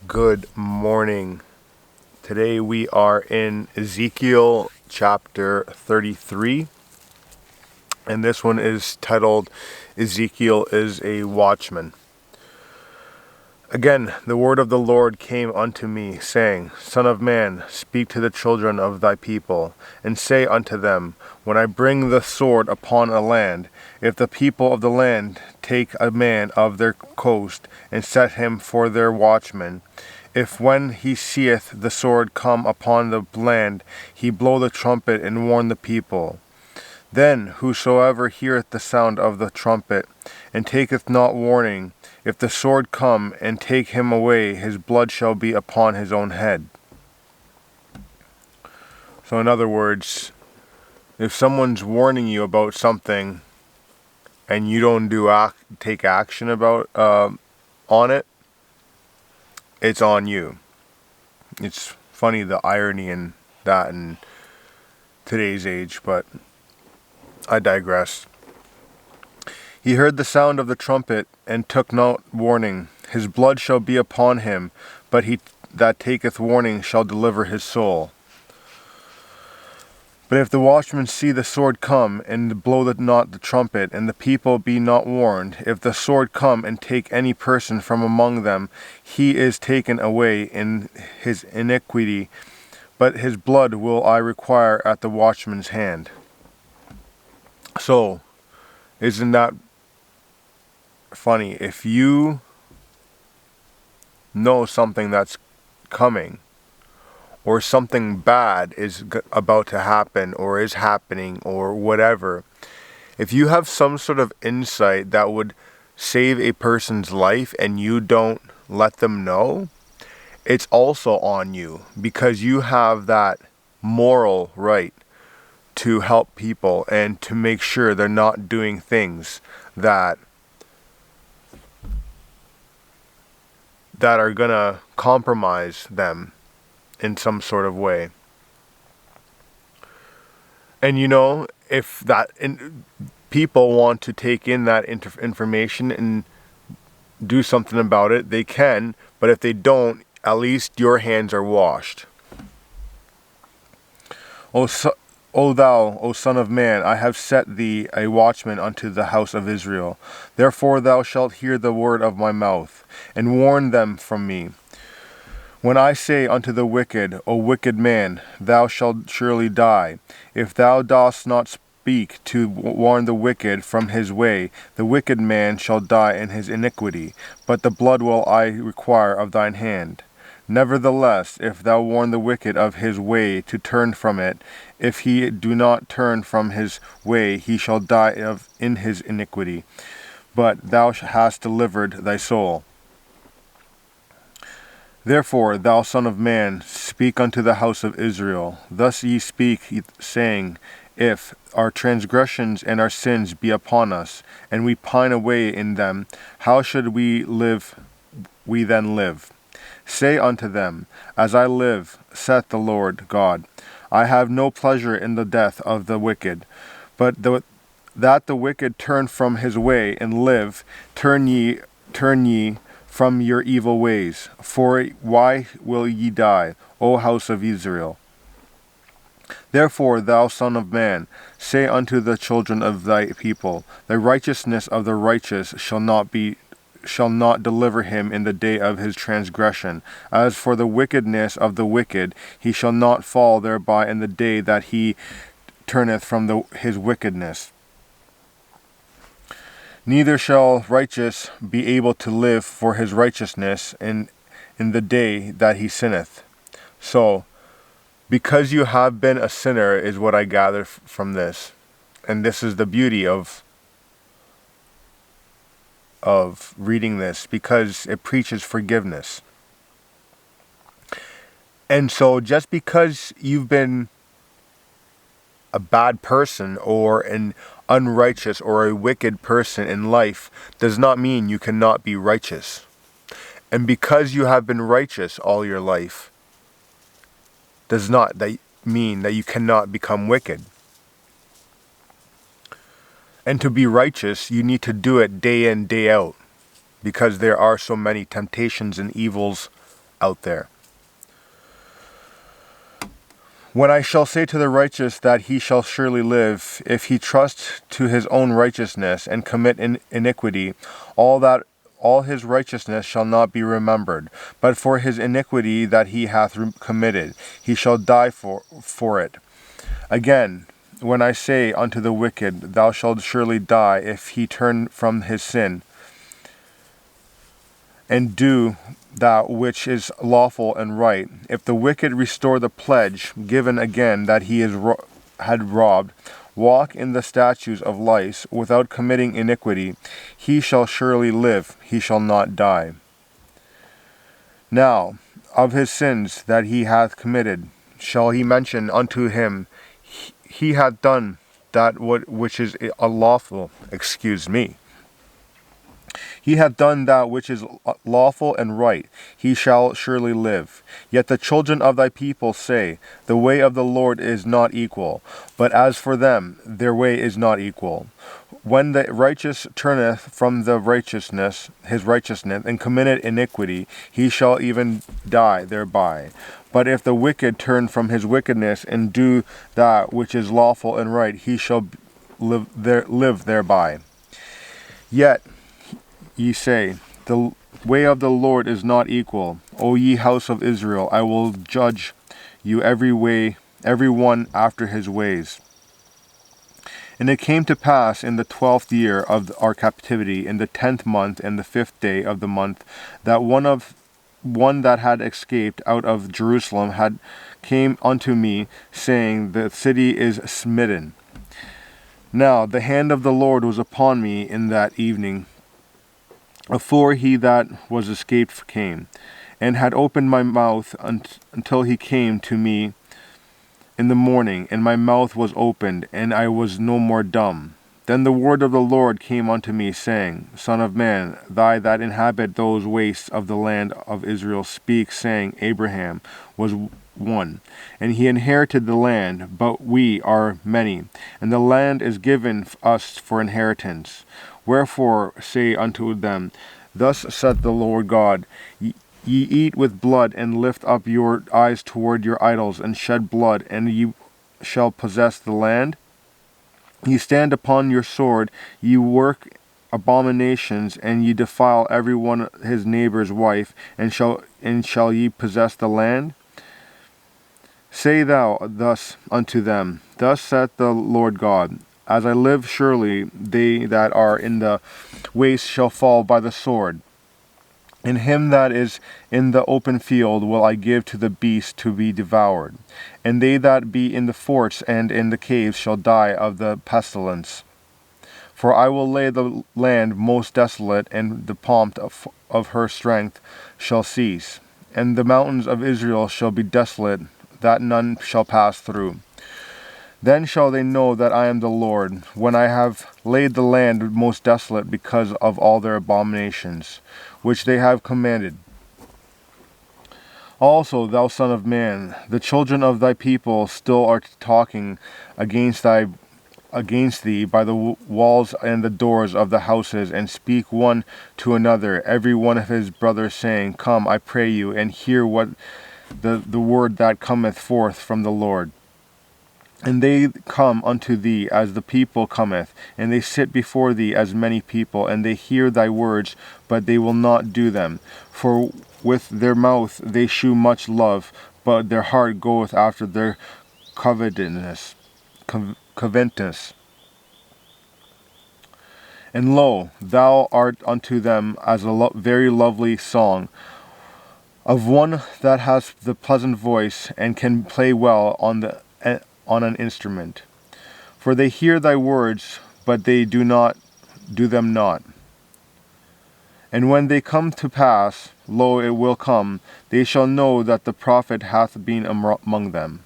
Good morning. Today we are in Ezekiel chapter 33, and this one is titled Ezekiel is a Watchman. Again, the word of the Lord came unto me, saying, Son of man, speak to the children of thy people, and say unto them, When I bring the sword upon a land, if the people of the land take a man of their coast, and set him for their watchman, if when he seeth the sword come upon the land, he blow the trumpet and warn the people, then whosoever heareth the sound of the trumpet, and taketh not warning, if the sword come and take him away, his blood shall be upon his own head. So in other words, if someone's warning you about something, and you don't take action on it, it's on you. It's funny the irony in that in today's age, but I digress. He heard the sound of the trumpet, and took not warning. His blood shall be upon him, but he that taketh warning shall deliver his soul. But if the watchman see the sword come, and blow not the trumpet, and the people be not warned, if the sword come and take any person from among them, he is taken away in his iniquity, but his blood will I require at the watchman's hand. So, isn't that funny? If you know something that's coming, or something bad is about to happen, or is happening, or whatever, if you have some sort of insight that would save a person's life and you don't let them know, it's also on you, because you have that moral right to help people and to make sure they're not doing things that are gonna compromise them in some sort of way. And if people want to take in that information and do something about it, they can, but if they don't, at least your hands are washed. O thou, O son of man, I have set thee a watchman unto the house of Israel. Therefore thou shalt hear the word of my mouth, and warn them from me. When I say unto the wicked, O wicked man, thou shalt surely die, if thou dost not speak to warn the wicked from his way, the wicked man shall die in his iniquity, but the blood will I require of thine hand. Nevertheless, if thou warn the wicked of his way to turn from it, if he do not turn from his way, he shall die in his iniquity, but thou hast delivered thy soul. Therefore, thou son of man, speak unto the house of Israel. Thus ye speak, saying, If our transgressions and our sins be upon us, and we pine away in them, how should we then live? Say unto them, As I live, saith the Lord God, I have no pleasure in the death of the wicked, but that the wicked turn from his way and live. Turn ye from your evil ways. For why will ye die, O house of Israel? Therefore, thou son of man, say unto the children of thy people, The righteousness of the righteous shall not deliver him in the day of his transgression. As for the wickedness of the wicked, he shall not fall thereby in the day that he turneth from his wickedness. Neither shall righteous be able to live for his righteousness in the day that he sinneth. So, because you have been a sinner is what I gather from this. And this is the beauty of reading this, because it preaches forgiveness. And so just because you've been a bad person or an unrighteous or a wicked person in life does not mean you cannot be righteous. And because you have been righteous all your life does not mean that you cannot become wicked. And to be righteous, you need to do it day in, day out, because there are so many temptations and evils out there. When I shall say to the righteous that he shall surely live, if he trust to his own righteousness and commit iniquity, all his righteousness shall not be remembered, but for his iniquity that he hath committed, he shall die for it. Again, when I say unto the wicked, thou shalt surely die, if he turn from his sin, and do that which is lawful and right, if the wicked restore the pledge given again that he had robbed, walk in the statutes of lice, without committing iniquity, he shall surely live, he shall not die. Now, of his sins that he hath committed, shall he mention unto him, he hath done that which is unlawful, He hath done that which is lawful and right, he shall surely live. Yet the children of thy people say, the way of the Lord is not equal, but as for them, their way is not equal. When the righteous turneth from his righteousness, and committeth iniquity, he shall even die thereby. But if the wicked turn from his wickedness, and do that which is lawful and right, he shall live thereby. Yet ye say, the way of the Lord is not equal. O ye house of Israel, I will judge you every one after his ways. And it came to pass in the 12th year of our captivity, in the 10th month and the 5th day of the month, that one that had escaped out of Jerusalem came unto me, saying, the city is smitten. Now the hand of the Lord was upon me in that evening, afore he that was escaped came, and had opened my mouth until he came to me in the morning, and my mouth was opened, and I was no more dumb. Then the word of the Lord came unto me, saying, Son of man, thy that inhabit those wastes of the land of Israel, speak, saying, Abraham was one, and he inherited the land, but we are many, and the land is given us for inheritance. Wherefore say unto them, Thus saith the Lord God, Ye eat with blood, and lift up your eyes toward your idols, and shed blood, and ye shall possess the land? Ye stand upon your sword, ye work abominations, and ye defile every one his neighbor's wife, and shall ye possess the land? Say thou thus unto them, Thus saith the Lord God, As I live, surely they that are in the waste shall fall by the sword, and him that is in the open field will I give to the beast to be devoured, and they that be in the forts and in the caves shall die of the pestilence. For I will lay the land most desolate, and the pomp of her strength shall cease, and the mountains of Israel shall be desolate, that none shall pass through. Then shall they know that I am the Lord, when I have laid the land most desolate because of all their abominations, which they have commanded. Also, thou son of man, the children of thy people still are talking against thee by the walls and the doors of the houses, and speak one to another, every one of his brothers, saying, Come, I pray you, and hear what the word that cometh forth from the Lord. And they come unto thee as the people cometh, and they sit before thee as many people, and they hear thy words, but they will not do them. For with their mouth they shew much love, but their heart goeth after their covetousness. And lo, thou art unto them as a very lovely song, of one that has the pleasant voice, and can play well on an instrument. For they hear thy words, but they do them not. And when they come to pass, lo, it will come, they shall know that the prophet hath been among them.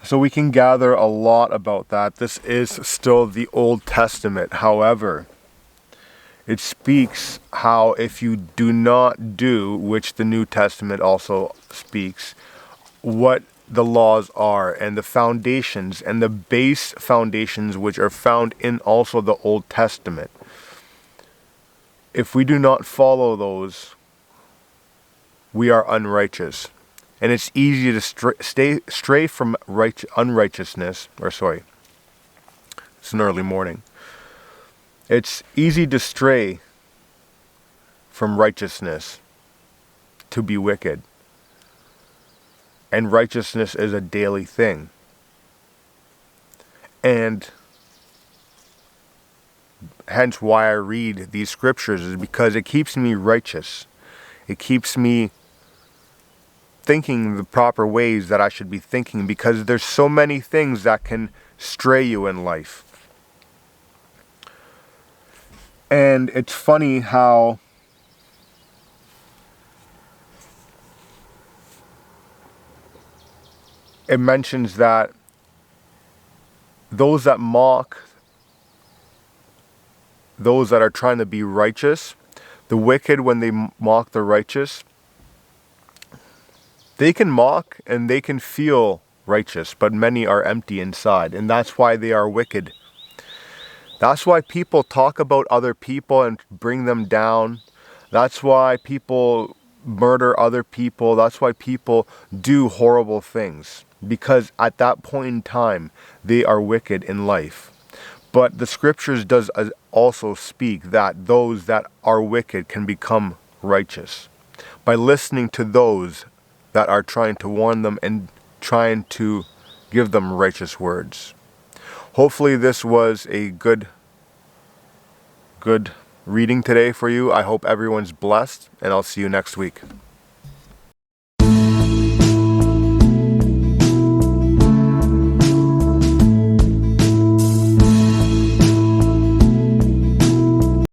So we can gather a lot about that. This is still the Old Testament. However, it speaks how if you do not do, which the New Testament also speaks, what the laws are, and the foundations and the base foundations which are found in also the Old Testament. if we do not follow those, we are unrighteous. And it's easy to stray from unrighteousness, it's an early morning. It's easy to stray from righteousness, to be wicked. And righteousness is a daily thing. And hence why I read these scriptures, is because it keeps me righteous. It keeps me thinking the proper ways that I should be thinking, because there's so many things that can stray you in life. And it's funny how it mentions that those that mock those that are trying to be righteous, the wicked, when they mock the righteous, they can mock and they can feel righteous, but many are empty inside, and that's why they are wicked. That's why people talk about other people and bring them down. That's why people murder other people. That's why people do horrible things, because at that point in time, they are wicked in life. But the scriptures does also speak that those that are wicked can become righteous by listening to those that are trying to warn them and trying to give them righteous words. Hopefully this was a good reading today for you. I hope everyone's blessed, and I'll see you next week.